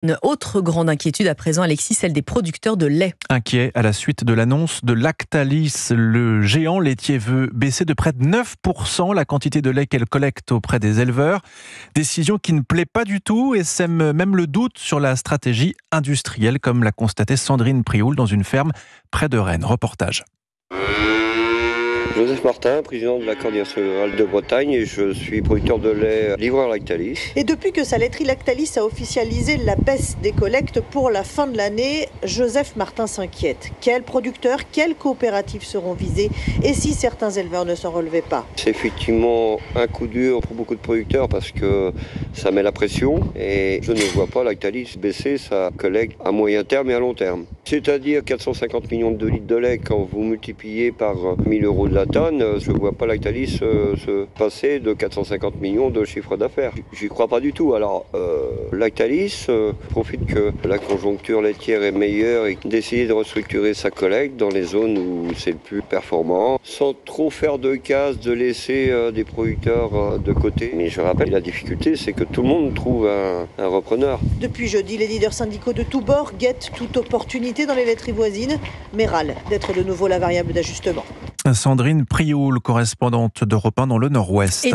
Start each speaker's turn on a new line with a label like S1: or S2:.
S1: Une autre grande inquiétude à présent, Alexis, celle des producteurs de lait.
S2: Inquiet à la suite de l'annonce de Lactalis. Le géant laitier veut baisser de près de 9% la quantité de lait qu'elle collecte auprès des éleveurs. Décision qui ne plaît pas du tout et sème même le doute sur la stratégie industrielle, comme l'a constaté Sandrine Prioul dans une ferme près de Rennes. Reportage.
S3: Joseph Martin, président de la coordination rurale de Bretagne, et je suis producteur de lait livreur Lactalis.
S4: Et depuis que sa laiterie Lactalis a officialisé la baisse des collectes pour la fin de l'année, Joseph Martin s'inquiète. Quels producteurs, quelles coopératives seront visées et si certains éleveurs ne s'en relevaient pas?
S3: C'est effectivement un coup dur pour beaucoup de producteurs parce que ça met la pression et je ne vois pas Lactalis baisser sa collecte à moyen terme et à long terme. C'est-à-dire 450 millions de litres de lait quand vous multipliez par 1000 euros de la tonne, je ne vois pas Lactalis se passer de 450 millions de chiffre d'affaires. J'y crois pas du tout. Alors Lactalis profite que la conjoncture laitière est meilleure et d'essayer de restructurer sa collecte dans les zones où c'est le plus performant, sans trop faire de casse, de laisser des producteurs de côté. Mais je rappelle, la difficulté, c'est que tout le monde trouve un repreneur.
S4: Depuis jeudi, les leaders syndicaux de tous bords guettent toute opportunité dans les laiteries voisines, mais râlent d'être de nouveau la variable d'ajustement.
S2: Sandrine Prioul, correspondante d'Europe 1 dans le Nord-Ouest.